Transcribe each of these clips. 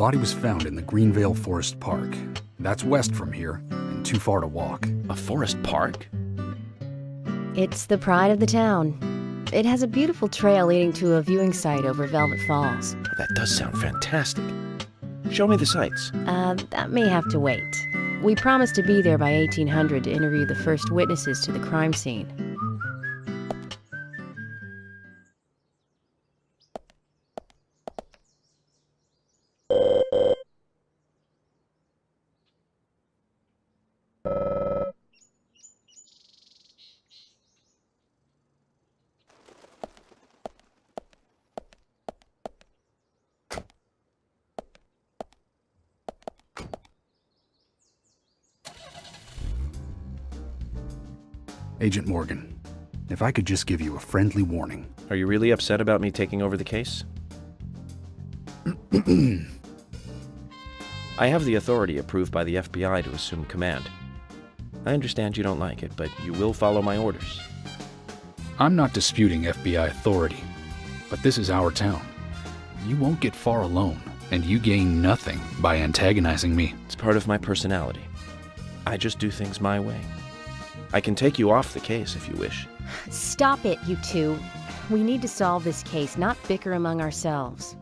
body was found in the Greenvale Forest Park. That's west from here, and too far to walk. A forest park? It's the pride of the town. It has a beautiful trail leading to a viewing site over Velvet Falls. That does sound fantastic. Show me the sights. That may have to wait. We promised to be there by 1800 to interview the first witnesses to the crime scene. Agent Morgan, if I could just give you a friendly warning. Are you really upset about me taking over the case? I have the authority approved by the FBI to assume command. I understand you don't like it, but you will follow my orders. I'm not disputing FBI authority, but this is our town. You won't get far alone, and you gain nothing by antagonizing me. It's part of my personality. I just do things my way. I can take you off the case if you wish. Stop it, you two. We need to solve this case, not bicker among ourselves.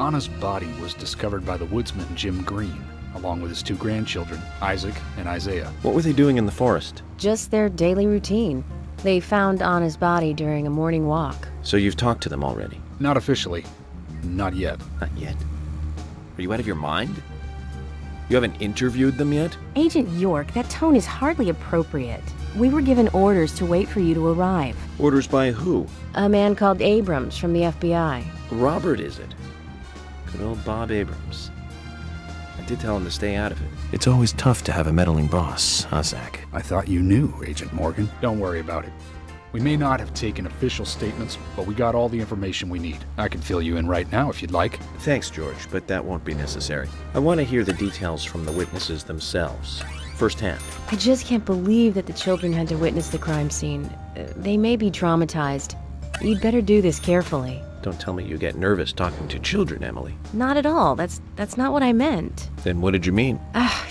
Anna's body was discovered by the woodsman Jim Green, along with his 2 grandchildren, Isaac and Isaiah. What were they doing in the forest? Just their daily routine. They found Anna's body during a morning walk. So you've talked to them already? Not officially. Not yet. Not yet? Are you out of your mind? You haven't interviewed them yet? Agent York, that tone is hardly appropriate. We were given orders to wait for you to arrive. Orders by who? A man called Abrams from the FBI. Robert, is it? Good old Bob Abrams. I did tell him to stay out of it. It's always tough to have a meddling boss, huh, Zach? I thought you knew, Agent Morgan. Don't worry about it. We may not have taken official statements, but we got all the information we need. I can fill you in right now if you'd like. Thanks, George, but that won't be necessary. I want to hear the details from the witnesses themselves, firsthand. I just can't believe that the children had to witness the crime scene. They may be traumatized. You'd better do this carefully. Don't tell me you get nervous talking to children, Emily. Not at all. That's not what I meant. Then what did you mean?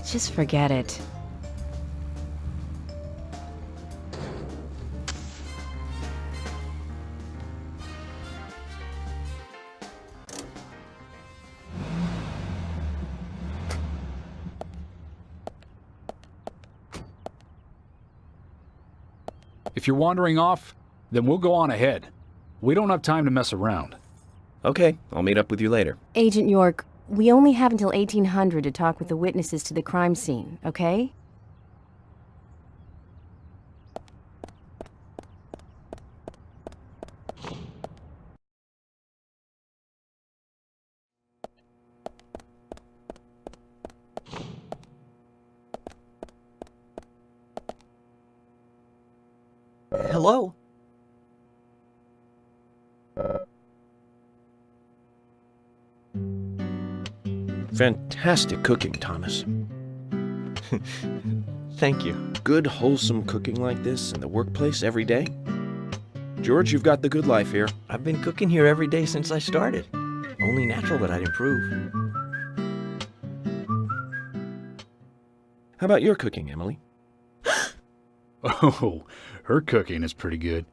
Just forget it. If you're wandering off, then we'll go on ahead. We don't have time to mess around. Okay, I'll meet up with you later. Agent York, we only have until 1800 to talk with the witnesses to the crime scene, okay? Hello? Fantastic cooking, Thomas. Thank you. Good, wholesome cooking like this in the workplace every day? George, you've got the good life here. I've been cooking here every day since I started. Only natural that I'd improve. How about your cooking, Emily? Oh, her cooking is pretty good.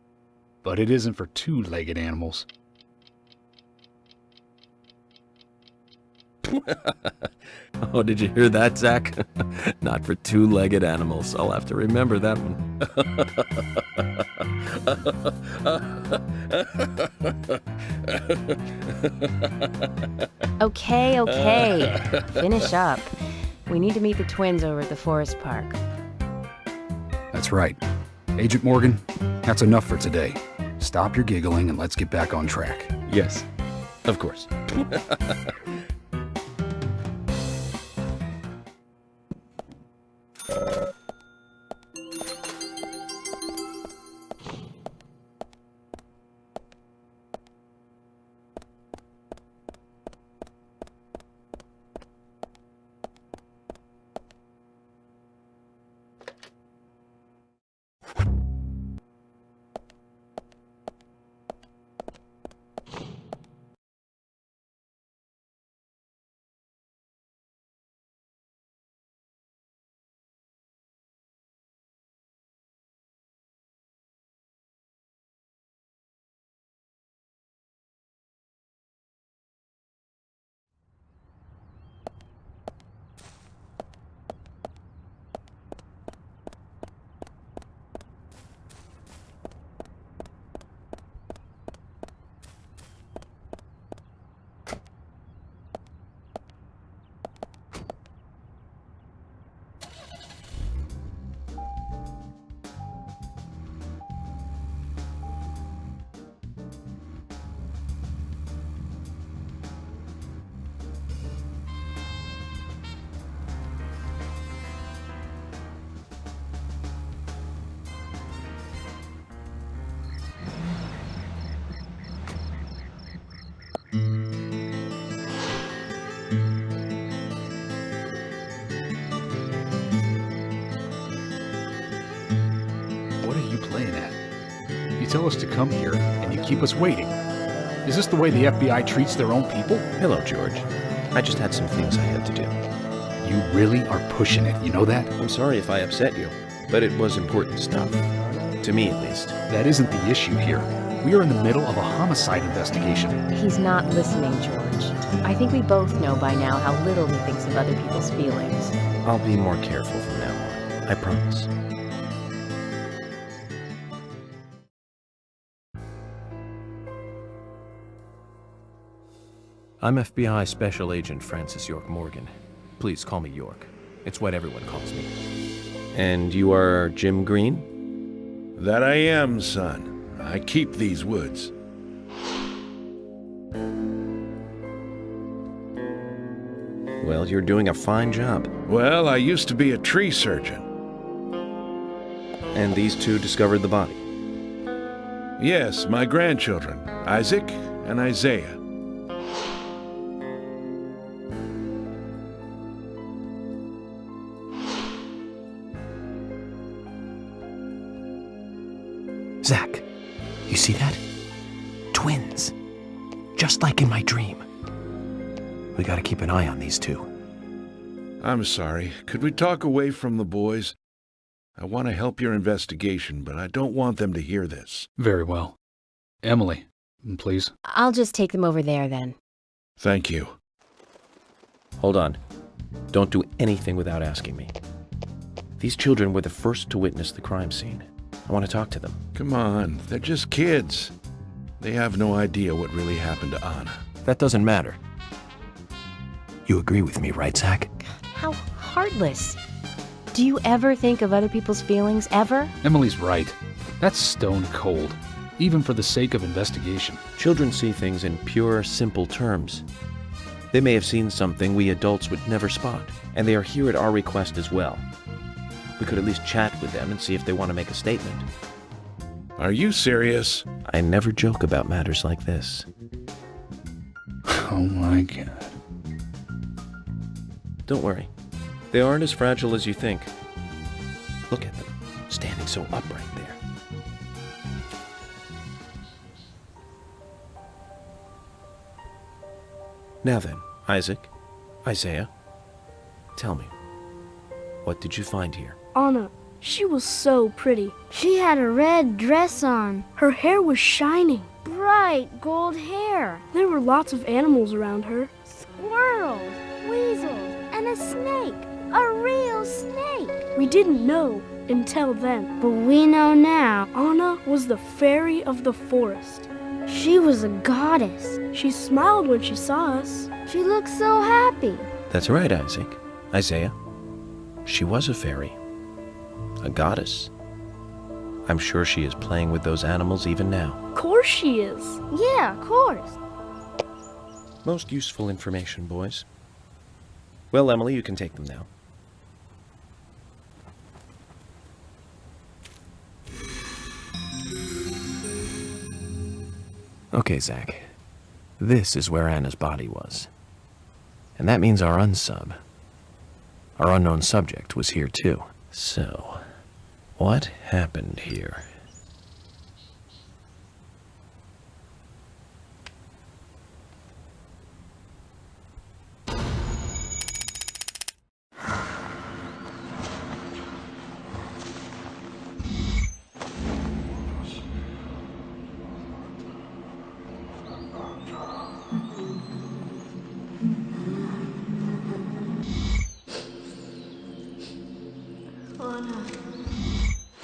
But it isn't for 2-legged animals. Oh, did you hear that, Zach? Not for 2-legged animals. I'll have to remember that one. Okay. Finish up. We need to meet the twins over at the forest park. That's right. Agent Morgan, that's enough for today. stop your giggling and let's get back on track. Yes, of course. What are you playing at? You tell us to come here, and you keep us waiting. Is this the way the FBI treats their own people? Hello, George. I just had some things I had to do. You really are pushing it, you know that? I'm sorry if I upset you, but it was important stuff. To me, at least. That isn't the issue here. We are in the middle of a homicide investigation. He's not listening, George. I think we both know by now how little he thinks of other people's feelings. I'll be more careful from now on. I promise. I'm FBI Special Agent Francis York Morgan. Please call me York. It's what everyone calls me. And you are Jim Green? That I am, son. I keep these woods. Well, you're doing a fine job. Well, I used to be a tree surgeon. And these two discovered the body. Yes, my grandchildren, Isaac and Isaiah. Zach, you see that? Twins. Just like in my dream. We gotta keep an eye on these two. I'm sorry. Could we talk away from the boys? I want to help your investigation, but I don't want them to hear this. Very well. Emily, please. I'll just take them over there then. Thank you. Hold on. Don't do anything without asking me. These children were the first to witness the crime scene. I want to talk to them. Come on, they're just kids. They have no idea what really happened to Anna. That doesn't matter. You agree with me, right, Zach? How heartless. Do you ever think of other people's feelings, ever? Emily's right. That's stone cold, even for the sake of investigation. Children see things in pure, simple terms. They may have seen something we adults would never spot, and they are here at our request as well. We could at least chat with them and see if they want to make a statement. Are you serious? I never joke about matters like this. Oh my God. Don't worry. They aren't as fragile as you think. Look at them, standing so upright there. Now then, Isaac, Isaiah, tell me, what did you find here? Anna, she was so pretty. She had a red dress on. Her hair was shining. Bright gold hair. There were lots of animals around her. Squirrels, weasels, and a snake. A real snake. We didn't know until then. But we know now. Anna was the fairy of the forest. She was a goddess. She smiled when she saw us. She looked so happy. That's right, Isaac. Isaiah. She was a fairy. A goddess. I'm sure she is playing with those animals even now. Of course she is. Yeah, of course. Most useful information, boys. Well, Emily, you can take them now. Okay, Zach. This is where Anna's body was. And that means our unsub, our unknown subject, was here too. So, what happened here?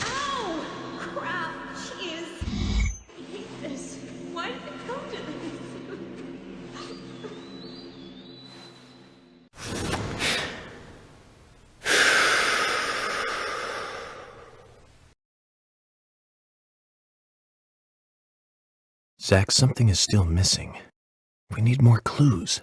Ow! Crap! Jeez! I hate this. Why did it come to Zach, something is still missing. We need more clues.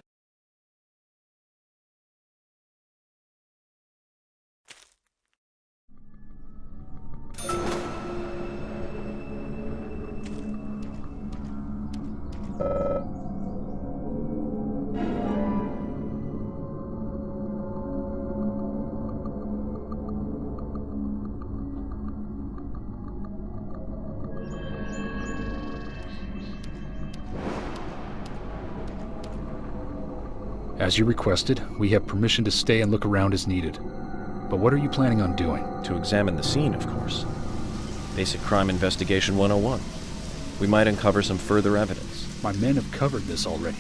As you requested, we have permission to stay and look around as needed. But what are you planning on doing? To examine the scene, of course. Basic Crime Investigation 101. We might uncover some further evidence. My men have covered this already.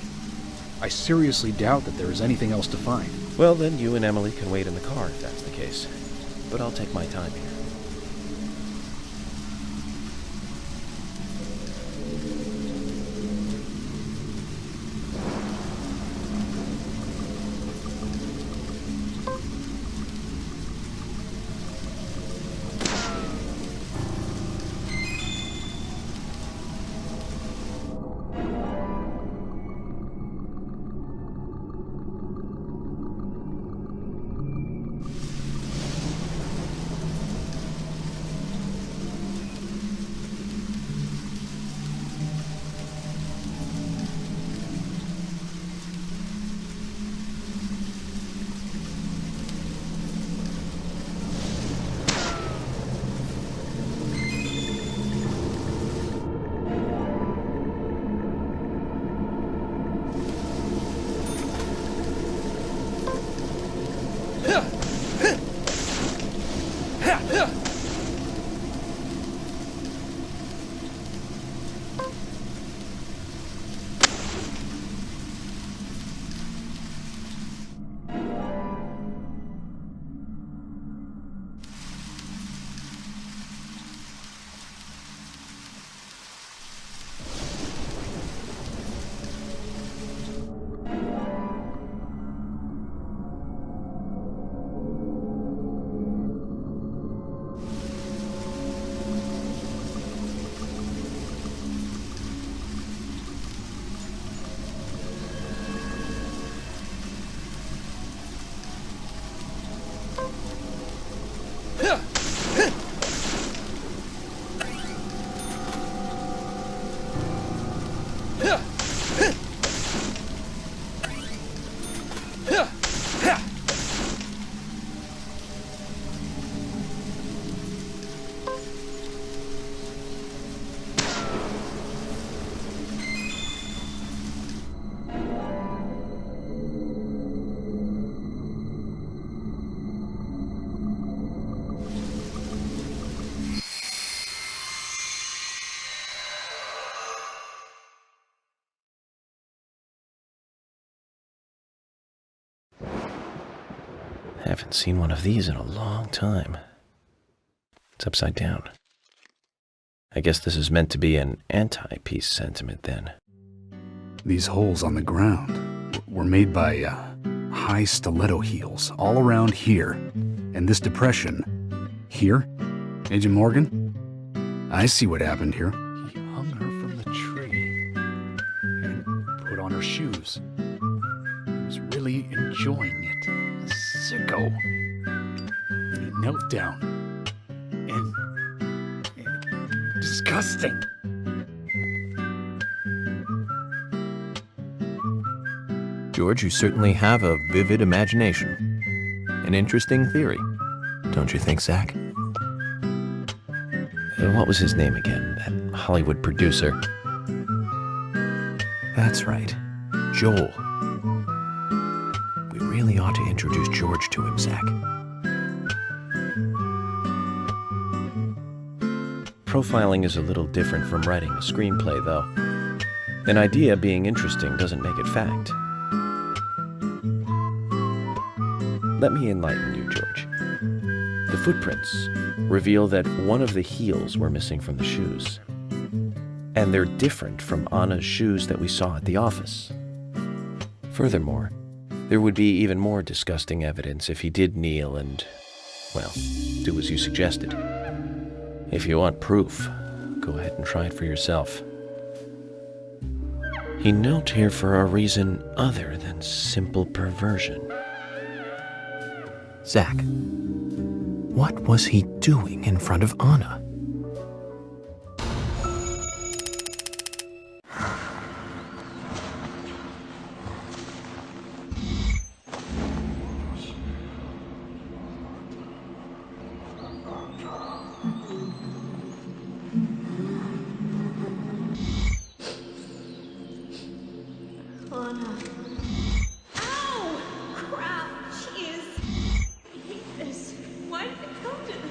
I seriously doubt that there is anything else to find. Well, then you and Emily can wait in the car if that's the case. But I'll take my time here. Haven't seen one of these in a long time. It's upside down. I guess this is meant to be an anti-peace sentiment then. These holes on the ground were made by high stiletto heels all around here. And this depression here, Agent Morgan, I see what happened here. He hung her from the tree and put on her shoes. He was really enjoying it. A sicko. And he knelt down. And disgusting. George, you certainly have a vivid imagination. An interesting theory. Don't you think, Zach? What was his name again? That Hollywood producer. That's right. Joel. We really ought to introduce George to him, Zach. Profiling is a little different from writing a screenplay, though. An idea being interesting doesn't make it fact. Let me enlighten you, George. The footprints reveal that one of the heels were missing from the shoes. And they're different from Anna's shoes that we saw at the office. Furthermore, there would be even more disgusting evidence if he did kneel and, well, do as you suggested. If you want proof, go ahead and try it for yourself. He knelt here for a reason other than simple perversion. Zach, what was he doing in front of Anna? Anna. Ow! Crap! Jeez! I hate this. Why did it come to this?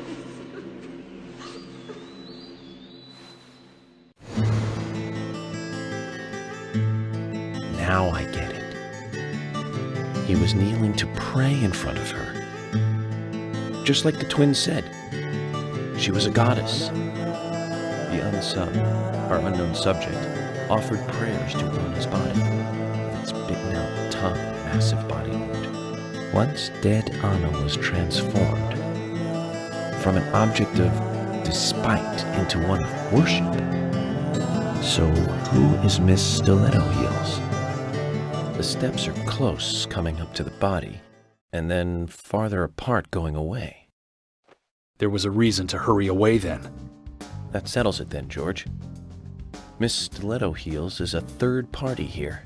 Now I get it. He was kneeling to pray in front of her. Just like the twins said. She was a goddess. The unknown subject, offered prayers to Anna's body, with its bitten-out tongue and massive body wound. Once dead, Anna was transformed from an object of despite into one of worship. So who is Miss Stiletto Heels? The steps are close coming up to the body, and then farther apart going away. There was a reason to hurry away then. That settles it then, George. Miss Stiletto Heels is a third party here.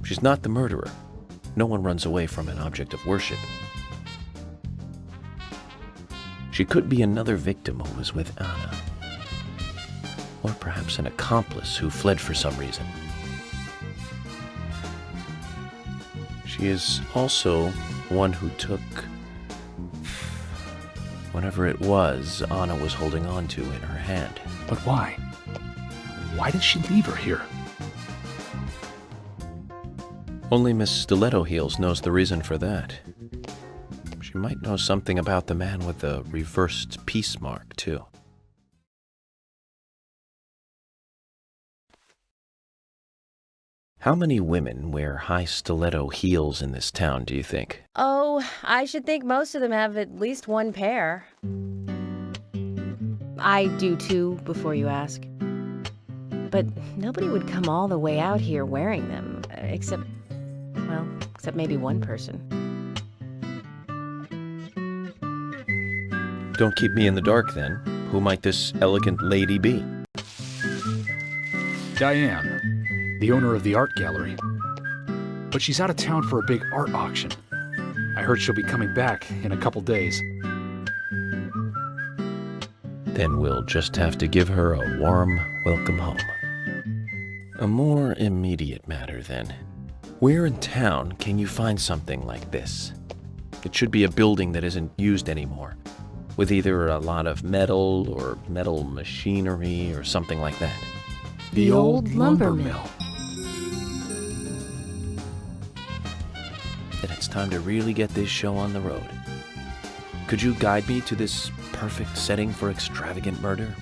She's not the murderer. No one runs away from an object of worship. She could be another victim who was with Anna. Or perhaps an accomplice who fled for some reason. She is also one who took whatever it was Anna was holding on to in her hand. But why? Why did she leave her here? Only Miss Stiletto Heels knows the reason for that. She might know something about the man with the reversed peace mark, too. How many women wear high stiletto heels in this town, do you think? Oh, I should think most of them have at least one pair. I do too, before you ask. But nobody would come all the way out here wearing them, except maybe one person. Don't keep me in the dark, then. Who might this elegant lady be? Diane, the owner of the art gallery. But she's out of town for a big art auction. I heard she'll be coming back in a couple days. Then we'll just have to give her a warm welcome home. A more immediate matter, then. Where in town can you find something like this? It should be a building that isn't used anymore, with either a lot of metal or metal machinery or something like that. The old lumber mill. Then it's time to really get this show on the road. Could you guide me to this perfect setting for extravagant murder?